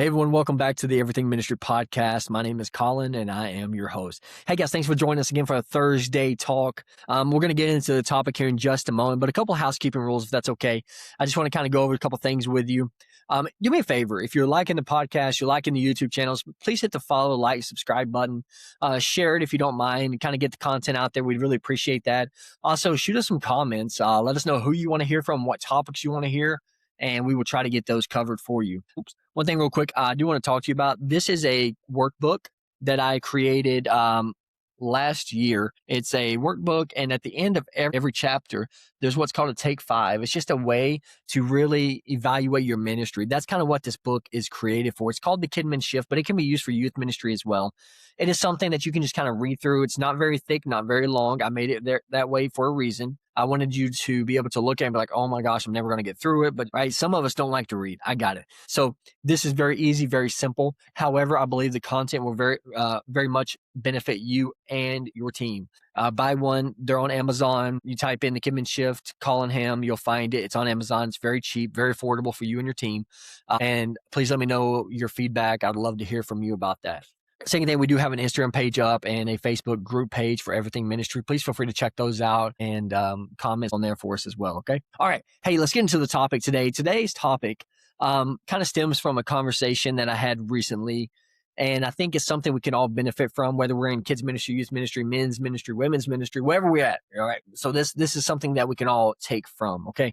Hey everyone, welcome back to the Everything Ministry podcast. My name is Colin and I am your host. Hey guys, thanks for joining us again for a Thursday talk. We're going to get into the topic here in just a moment, but a couple of housekeeping rules if that's okay. I just want to kind of go over a couple things with you. Do me a favor. If you're liking the podcast, you're liking the YouTube channels, please hit the follow, like, subscribe button. Share it if you don't mind and kind of get the content out there. We'd really appreciate that. Also, shoot us some comments. Let us know who you want to hear from, what topics you want to hear, and we will try to get those covered for you. Oops. One thing real quick, I do want to talk to you about. This is a workbook that I created last year. It's a workbook, and at the end of every chapter, there's what's called a take 5. It's just a way to really evaluate your ministry. That's kind of what this book is created for. It's called the Kidmin Shift, but it can be used for youth ministry as well. It is something that you can just kind of read through. It's not very thick, not very long. I made it that way for a reason. I wanted you to be able to look at it and be like, oh my gosh, I'm never going to get through it. But right, some of us don't like to read. I got it. So this is very easy, very simple. However, I believe the content will very much benefit you and your team. Buy one. They're on Amazon. You type in the Kidmin Shift, Colin Ham, you'll find it. It's on Amazon. It's very cheap, very affordable for you and your team. And please let me know your feedback. I'd love to hear from you about that. Second thing, we do have an Instagram page up and a Facebook group page for Everything Ministry. Please feel free to check those out and comment on there for us as well, okay? All right. Hey, let's get into the topic today. Today's topic kind of stems from a conversation that I had recently, and I think it's something we can all benefit from, whether we're in kids ministry, youth ministry, men's ministry, women's ministry, wherever we're at, all right? So this is something that we can all take from, okay?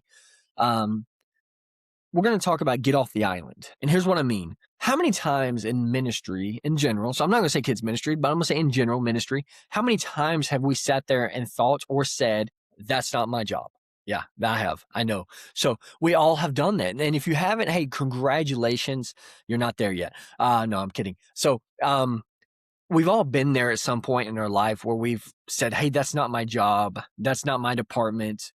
We're going to talk about get off the island. And here's what I mean. How many times in ministry in general, so I'm not going to say kids ministry, but I'm going to say in general ministry, how many times have we sat there and thought or said, that's not my job? Yeah, I have. I know. So we all have done that. And if you haven't, hey, congratulations, you're not there yet. No, I'm kidding. So we've all been there at some point in our life where we've said, hey, that's not my job. That's not my department.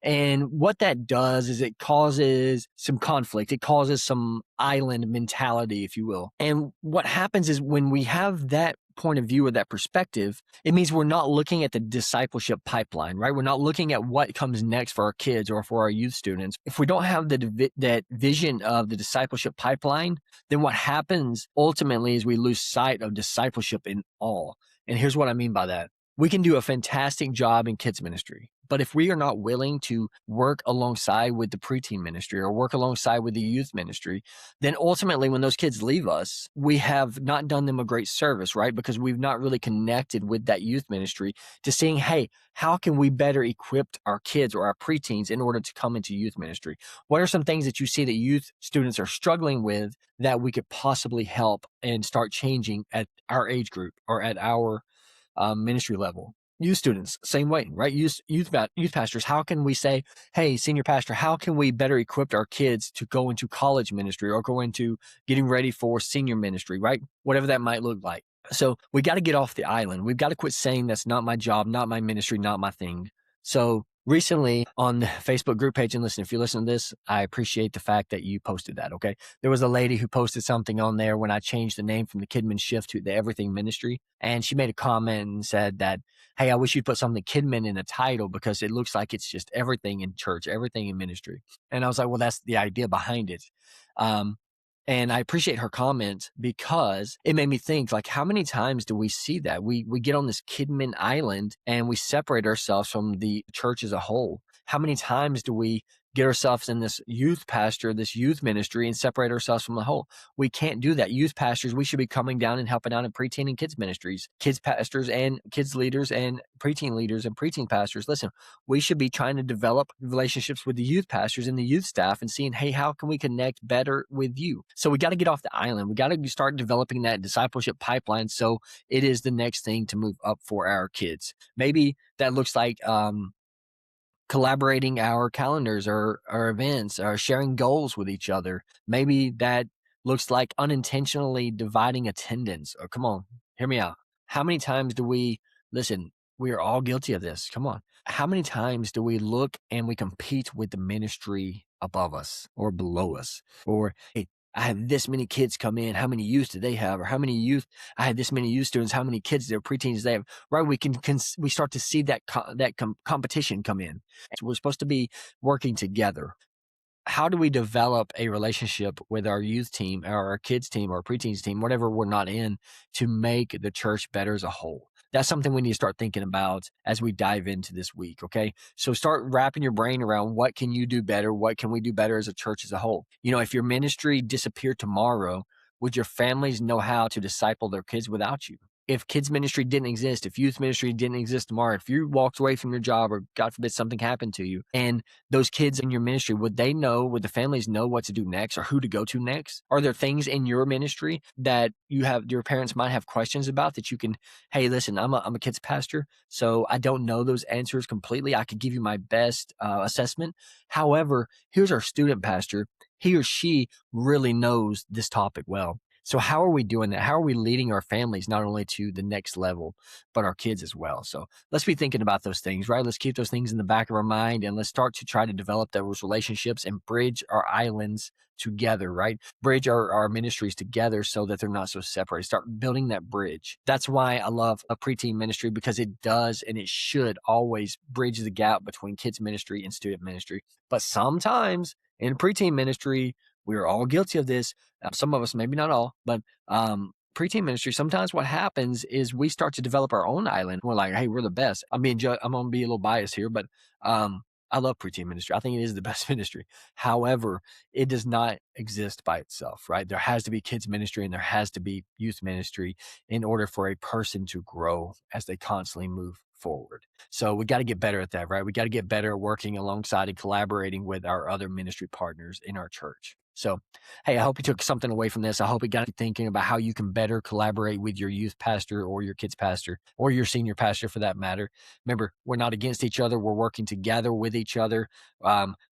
And what that does is it causes some conflict. It causes some island mentality, if you will. And what happens is when we have that point of view or that perspective, it means we're not looking at the discipleship pipeline, right? We're not looking at what comes next for our kids or for our youth students. If we don't have that vision of the discipleship pipeline, then what happens ultimately is we lose sight of discipleship in all. And here's what I mean by that. We can do a fantastic job in kids ministry, but if we are not willing to work alongside with the preteen ministry or work alongside with the youth ministry, then ultimately when those kids leave us, we have not done them a great service, right? Because we've not really connected with that youth ministry to seeing, hey, how can we better equip our kids or our preteens in order to come into youth ministry? What are some things that you see that youth students are struggling with that we could possibly help and start changing at our age group or at our ministry level? Youth students, same way, right? Youth pastors, how can we say, hey, senior pastor, how can we better equip our kids to go into college ministry or go into getting ready for senior ministry, right? Whatever that might look like. So we got to get off the island. We've got to quit saying that's not my job, not my ministry, not my thing. So recently on the Facebook group page, and listen, if you listen to this, I appreciate the fact that you posted that, okay? There was a lady who posted something on there when I changed the name from the Kidmin Shift to the Everything Ministry, and she made a comment and said that, hey, I wish you'd put something Kidmin in the title because it looks like it's just everything in church, everything in ministry. And I was like, well, that's the idea behind it. And I appreciate her comment because it made me think, like, how many times do we see that? We get on this Kidmin island and we separate ourselves from the church as a whole. How many times do we get ourselves in this youth pastor, this youth ministry, and separate ourselves from the whole? We can't do that. Youth pastors, we should be coming down and helping out in preteen and kids ministries. Kids pastors and kids leaders and preteen pastors. Listen, we should be trying to develop relationships with the youth pastors and the youth staff and seeing, hey, how can we connect better with you? So we got to get off the island. We got to start developing that discipleship pipeline so it is the next thing to move up for our kids. Maybe that looks like collaborating our calendars or our events or sharing goals with each other. Maybe that looks like unintentionally dividing attendance. Or come on, hear me out. How many times do we listen? We are all guilty of this. Come on. How many times do we look and we compete with the ministry above us or below us? Or, hey, I had this many kids come in. How many youth do they have? Or how many youth? I had this many youth students. How many kids, their preteens they have? Right? We start to see that competition come in. So we're supposed to be working together. how do we develop a relationship with our youth team or our kids team or preteens team, whatever we're not in, to make the church better as a whole? That's something we need to start thinking about as we dive into this week. Okay. So start wrapping your brain around what can you do better? What can we do better as a church as a whole? If your ministry disappeared tomorrow, would your families know how to disciple their kids without you? If kids ministry didn't exist, if youth ministry didn't exist tomorrow, if you walked away from your job or God forbid something happened to you and those kids in your ministry, would the families know what to do next or who to go to next? Are there things in your ministry that your parents might have questions about that you can, hey, listen, I'm a kids pastor, so I don't know those answers completely. I could give you my best assessment. However, here's our student pastor. He or she really knows this topic well. So how are we doing that? How are we leading our families not only to the next level, but our kids as well? So let's be thinking about those things, right? Let's keep those things in the back of our mind and let's start to try to develop those relationships and bridge our islands together, right? Bridge our ministries together so that they're not so separated. Start building that bridge. That's why I love a preteen ministry, because it does and it should always bridge the gap between kids ministry and student ministry. But sometimes in preteen ministry, we're all guilty of this. Some of us, maybe not all, but preteen ministry, sometimes what happens is we start to develop our own island. We're like, hey, we're the best. I'm going to be a little biased here, but I love preteen ministry. I think it is the best ministry. However, it does not exist by itself, right? There has to be kids ministry and there has to be youth ministry in order for a person to grow as they constantly move forward. So we got to get better at that, right? We got to get better at working alongside and collaborating with our other ministry partners in our church. So, hey, I hope you took something away from this. I hope it got you thinking about how you can better collaborate with your youth pastor or your kids pastor or your senior pastor for that matter. Remember, we're not against each other. We're working together with each other.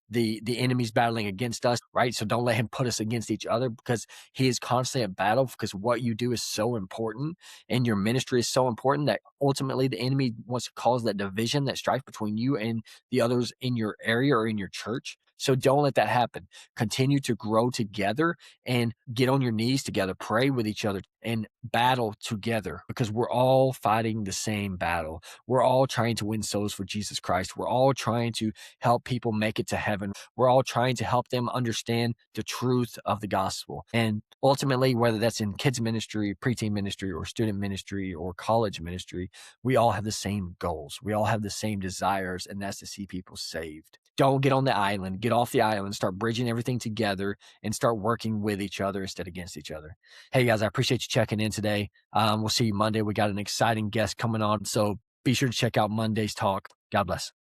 The enemy's battling against us, right? So don't let him put us against each other, because he is constantly at battle, because what you do is so important and your ministry is so important that ultimately the enemy wants to cause that division, that strife between you and the others in your area or in your church. So don't let that happen. Continue to grow together and get on your knees together, pray with each other and battle together, because we're all fighting the same battle. We're all trying to win souls for Jesus Christ. We're all trying to help people make it to heaven. We're all trying to help them understand the truth of the gospel. And ultimately, whether that's in kids ministry, preteen ministry, or student ministry, or college ministry, we all have the same goals. We all have the same desires, and that's to see people saved. Don't get on the island. Get off the island. Start bridging everything together and start working with each other instead of against each other. Hey, guys, I appreciate you checking in today. We'll see you Monday. We got an exciting guest coming on, so be sure to check out Monday's talk. God bless.